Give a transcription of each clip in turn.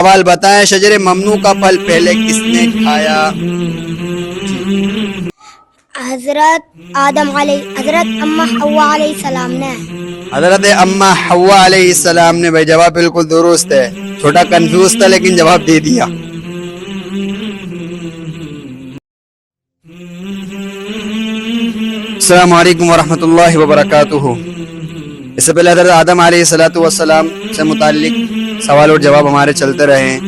سوال بتائیں شجر ممنوع کا پھل پہلے کس نے کھایا؟ حضرت اما حوا علیہ السلام نے. حضرت اما حوا علیہ السلام نے. بھائی جواب بالکل درست ہے، تھوڑا کنفیوز تھا لیکن جواب دے دیا. السلام علیکم ورحمۃ اللہ وبرکاتہ. اس سے پہلے حضرت آدم علیہ السلام سے متعلق سوال اور جواب ہمارے چلتے رہے ہیں.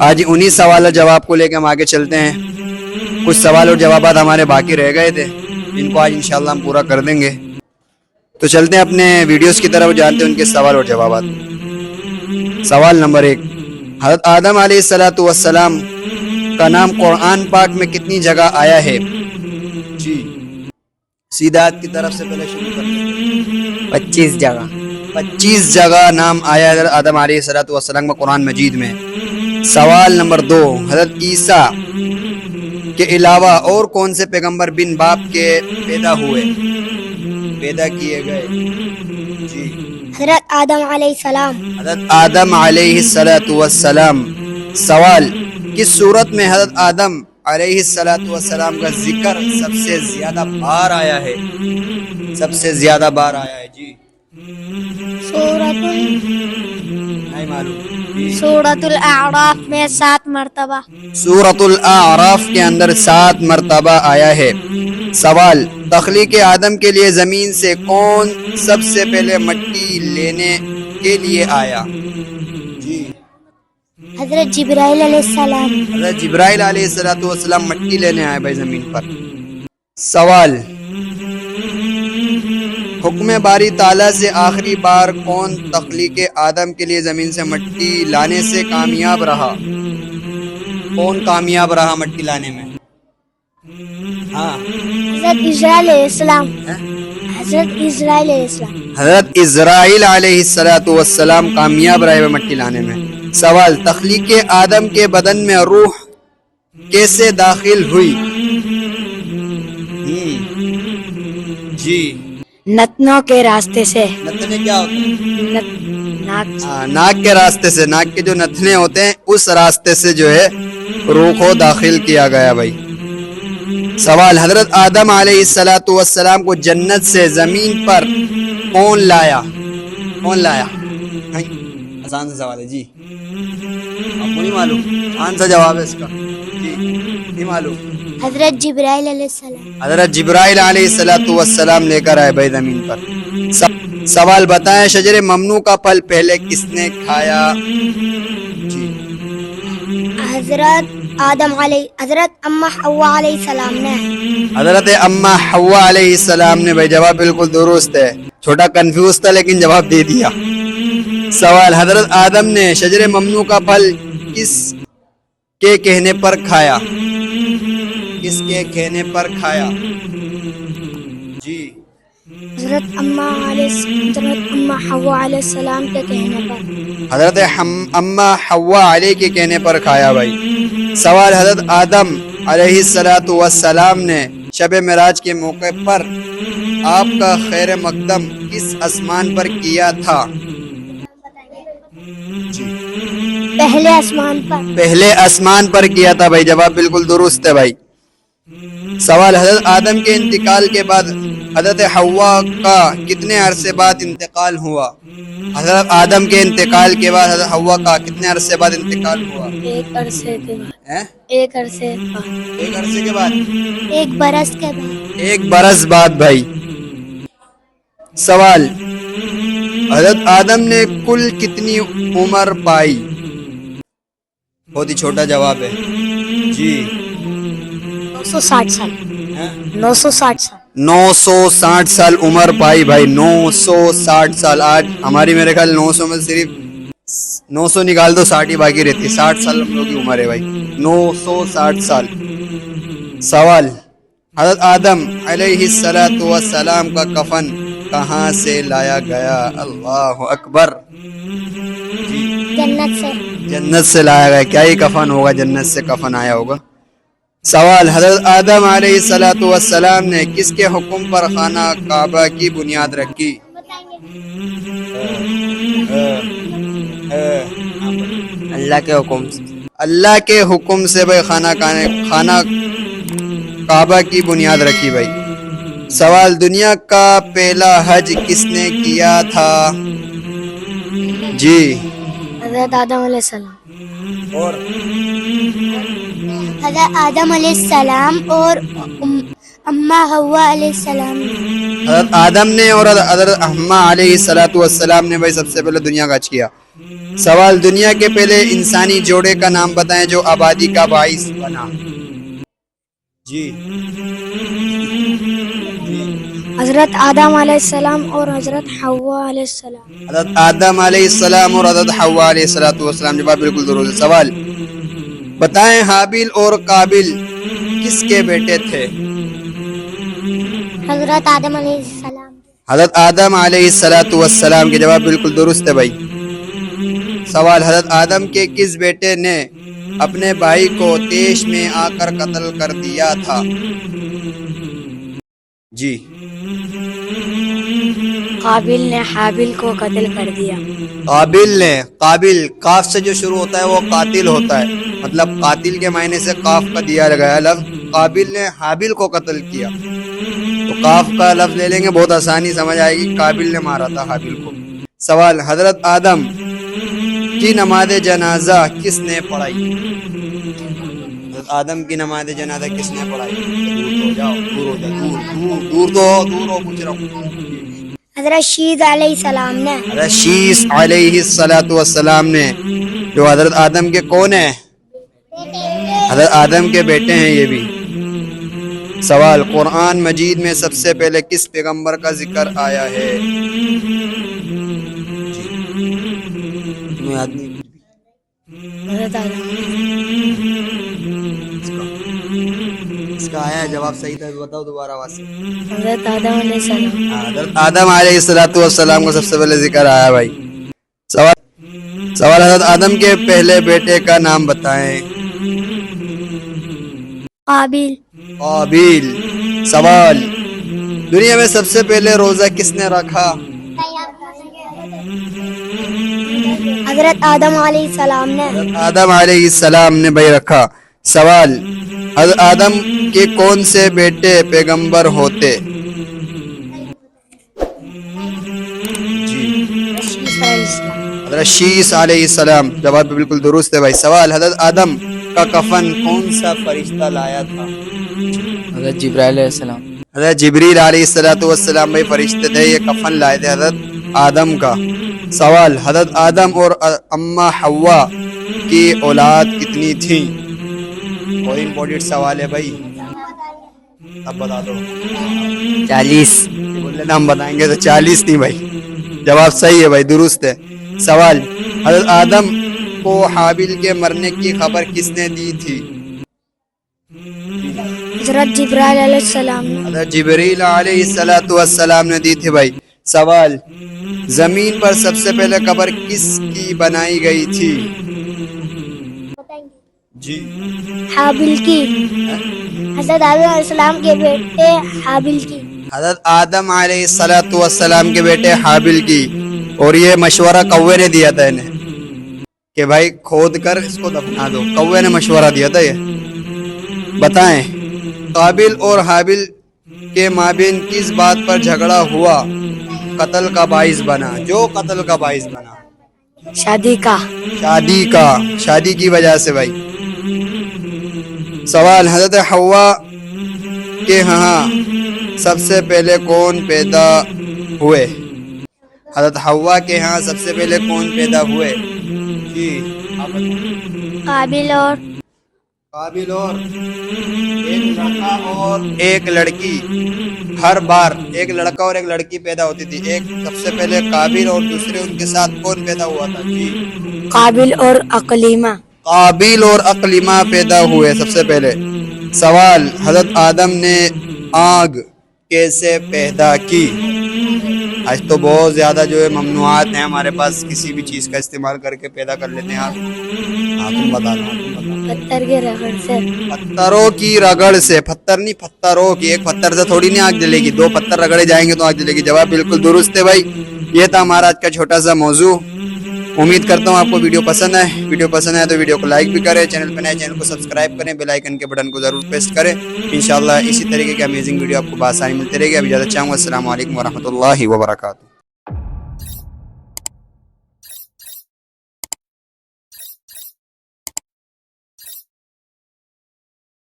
آج انہی سوال اور جواب کو لے کے ہم آگے چلتے ہیں. کچھ سوال اور جوابات ہمارے باقی رہ گئے تھے جن کو آج انشاءاللہ ہم پورا کر دیں گے. تو چلتے ہیں اپنے ویڈیوز کی طرف، جانتے ہیں ان کے سوال اور جوابات. سوال نمبر 1، حضرت آدم علیہ السلام کا نام قرآن پاک میں کتنی جگہ آیا ہے؟ جی سیدھات کی طرف سے پہلے شروع کرتے ہیں. 25 جگہ. 25 جگہ نام آیا حضرت آدم علیہ السلام کا قرآن مجید میں. سوال نمبر 2، حضرت عیسیٰ کے علاوہ اور کون سے پیغمبر بن باپ کے پیدا کیے گئے؟ جی حضرت آدم علیہ السلام. حضرت آدم علیہ السلام. سوال، کس صورت میں حضرت آدم علیہ السلام کا ذکر سب سے زیادہ بار آیا ہے؟ جی سورۃ الاعراف میں 7 مرتبہ. سورۃ الاعراف کے اندر 7 مرتبہ آیا ہے. سوال، تخلیق آدم کے لیے زمین سے کون سب سے پہلے مٹی لینے کے لیے آیا؟ جی حضرت جبرائیل علیہ السلام. حضرت جبرائیل علیہ السلام مٹی لینے آئے بھائی زمین پر. سوال، حکم باری تعالیٰ سے آخری بار کون تخلیق آدم کے لیے زمین سے مٹی لانے سے کامیاب رہا؟ کون کامیاب رہا مٹی لانے میں؟ ہاں حضرت اسرائیل علیہ السلام. حضرت اسرائیل علیہ السلام کامیاب رہے مٹی لانے میں. سوال، تخلیق آدم کے بدن میں روح کیسے داخل ہوئی؟ جی نتنوں کے راستے سے. نتنے کیا ہوتے ہیں؟ ناک کے راستے سے. ناک کے جو نتنے ہوتے ہیں اس راستے سے جو ہے روح کو داخل کیا گیا بھائی. سوال، حضرت آدم علیہ السلام کو جنت سے زمین پر کون لایا؟ آسان سے سوال ہے جی، آپ کو نہیں معلوم؟ آسان سا جواب ہے اس کا جی، نہیں معلوم. حضرت جبرائیل علیہ السلام. حضرت جبرائیل علیہ السلام لے کر آئے بھائی زمین پر. سوال بتائیں شجر ممنوع کا پھل پہلے کس نے کھایا؟ جی حضرت اما حوا علیہ السلام نے. حضرت اما حوا علیہ السلام نے. بھائی جواب بالکل درست ہے، چھوٹا کنفیوز تھا لیکن جواب دے دیا. سوال، حضرت آدم نے شجر ممنوع کا پھل کس کے کہنے پر کھایا؟ جی حضرت اما حوا علیہ السلام کے کہنے پر. حضرت اما حوا علیہ کے کہنے پر کھایا بھائی. سوال، حضرت آدم علیہ السلام نے شب معراج کے موقع پر آپ کا خیر مقدم کس آسمان پر کیا تھا؟ پہلے آسمان پر کیا تھا بھائی. جواب بالکل درست ہے بھائی. سوال، حضرت آدم کے انتقال کے بعد حضرت حوا کا کتنے عرصے بعد انتقال ہوا؟ حضرت آدم کے انتقال کے بعد حضرت حوا کا کتنے عرصے بعد انتقال ہوا؟ ایک عرصے کے بعد. 1 برس بعد بھائی. سوال، حضرت آدم نے کل کتنی عمر پائی؟ بہت ہی چھوٹا جواب ہے جی، 960 سال. 960 سال عمر پائی بھائی. 960 سال. آج ہماری میرے خیال 900 میں صرف 900 نکال دو 60 ہی باقی رہتی. 60 سال ہم لوگ کی عمر ہے بھائی. 960 سال. سوال، حضرت آدم علیہ السلام کا کفن کہاں سے لایا گیا؟ اللہ اکبر. جنت سے لایا گیا. کیا ہی کفن ہوگا، جنت سے کفن آیا ہوگا. سوال، حضرت آدم علیہ السلام نے کس کے حکم پر خانہ کعبہ کی بنیاد رکھی؟ اللہ کے حکم سے اللہ کے حکم سے بھائی خانہ کعبہ کی بنیاد رکھی بھائی. سوال دنیا کا پہلا حج کس نے کیا تھا؟ جی. حضرت آدم علیہ السلام. اور حضرت آدم علیہ السلام اور اماں حوا علیہ السلام. حضرت آدم نے اور حضرت حوا علیہ السلام نے بھائی سب سے پہلے دنیا کا حج کیا. سوال دنیا کے پہلے انسانی جوڑے کا نام بتائیں جو آبادی کا باعث بنا. جی. حضرت آدم علیہ السلام اور حضرت حوا علیہ السلام. حضرت آدم علیہ السلام اور حضرت حوا علیہ السلام. جواب بالکل درست ہے. سوال بتائیں حابیل اور قابیل کس کے بیٹے تھے؟ حضرت آدم علیہ السلام. حضرت آدم علیہ السلام کے. جواب بالکل درست ہے بھائی. سوال حضرت آدم کے کس بیٹے نے اپنے بھائی کو تیش میں آ کر قتل کر دیا تھا؟ جی. قابل نے حابل کو قتل کر دیا. قابل نے قابل قاف سے جو شروع ہوتا ہے وہ قاتل ہوتا ہے، مطلب قاتل کے معنی سے قاف کا دیا گیا لفظ. قابل نے حابل کو قتل کیا تو قاف کا لفظ لے لیں گے، بہت آسانی سمجھ آئے گی. قابل نے مارا تھا حابل کو. سوال حضرت آدم کی نماز جنازہ کس نے پڑھائی؟ حضرت آدم کی نماز جنازہ کس نے پڑھائی؟ دور ہو پوچھ رہا ہوں. حضرت شیز علیہ السلام نے. حضرت شیس علیہ السلام نے، جو حضرت آدم کے کون ہیں؟ حضرت آدم کے بیٹے ہیں یہ بھی. سوال قرآن مجید میں سب سے پہلے کس پیغمبر کا ذکر آیا ہے؟ حضرت آدم. اس کا آیا ہے جواب صحیح تھا، بتاؤ دوبارہ آواز سے. حضرت آدم علیہ السلام. حضرت آدم علیہ السلام کو سب سے پہلے ذکر آیا بھائی. سوال حضرت آدم کے پہلے بیٹے کا نام بتائیں. قابل. قابیل. سوال دنیا میں سب سے پہلے روزہ کس نے رکھا؟ حضرت آدم علیہ السلام نے. حضرت آدم علیہ السلام نے بھائی رکھا. سوال حضرت آدم کے کون سے بیٹے پیغمبر ہوتے؟ حضرت شیس علیہ السلام. جواب بالکل درست ہے بھائی. سوال حضرت آدم کا کفن کون سا فرشتہ لایا تھا؟ حضرت جبرائیل علیہ السلام. حضرت جبریل علیہ السلام بھائی فرشتے تھے، یہ کفن لائے تھے حضرت آدم کا. سوال حضرت آدم اور اماں حوا کی اولاد کتنی تھی؟ بہت امپورٹنٹ سوال ہے بھائی، اب بتا دو. 40. بولے نا ہم بتائیں گے تو 40 تھی بھائی. جواب صحیح ہے بھائی، درست ہے. سوال حضرت آدم کو حابیل کے مرنے کی خبر کس نے دی تھی؟ حضرت جبرائیل علیہ السلام نے. حضرت جبریل علیہ السلام نے دی تھی بھائی. سوال زمین پر سب سے پہلے قبر کس کی بنائی گئی تھی؟ جی. حابل کی. حضرت آدم علیہ السلام کے بیٹے حابل کی. حضرت آدم علیہ السلام کے بیٹے حابل کی. اور یہ مشورہ کوے نے دیا تھا انہیں کہ بھائی کھود کر اس کو دفنا دو. کوے نے مشورہ دیا تھا. یہ بتائیں قابل اور حابل کے مابین کس بات پر جھگڑا ہوا قتل کا باعث بنا؟ جو قتل کا باعث بنا. شادی کا. شادی کی وجہ سے بھائی. سوال حضرت حوا کے ہاں سب سے پہلے کون پیدا ہوئے؟ حضرت حوا کے ہاں سب سے پہلے کون پیدا ہوئے؟ جی. قابل اور ایک لڑکا اور ایک لڑکی. ہر بار ایک لڑکا اور ایک لڑکی پیدا ہوتی تھی. ایک سب سے پہلے قابل اور دوسرے ان کے ساتھ کون پیدا ہوا تھا؟ جی. قابل اور اقلیمہ. قابل اور اقلیمہ پیدا ہوئے سب سے پہلے. سوال حضرت آدم نے آگ کیسے پیدا کی؟ آج تو بہت زیادہ جو ہے ممنوعات ہیں ہمارے پاس، کسی بھی چیز کا استعمال کر کے پیدا کر لیتے ہیں. آپ تم بتا دو. پتھر کے رگڑ سے. پتھروں کی رگڑ سے. پتھر نہیں، پتھروں کی. ایک پتھر سے تھوڑی نہیں آگ جلے گی، 2 پتھر رگڑے جائیں گے تو آگ جلے گی. جواب بالکل درست ہے بھائی. یہ تھا ہمارا آج کا چھوٹا سا موضوع. امید کرتا ہوں آپ کو ویڈیو پسند ہے. ویڈیو پسند ہے تو ویڈیو کو لائک بھی کریں, چینل پہ نئے چینل کو سبسکرائب کریں, بیل آئیکن کے بٹن کو ضرور پریس کریں. انشاءاللہ اسی طریقے کی امیزنگ ویڈیو آپ کو بآسانی ملتی رہے گی. ابھی اجازت چاہوں گا. السلام علیکم ورحمۃ اللہ وبرکاتہ.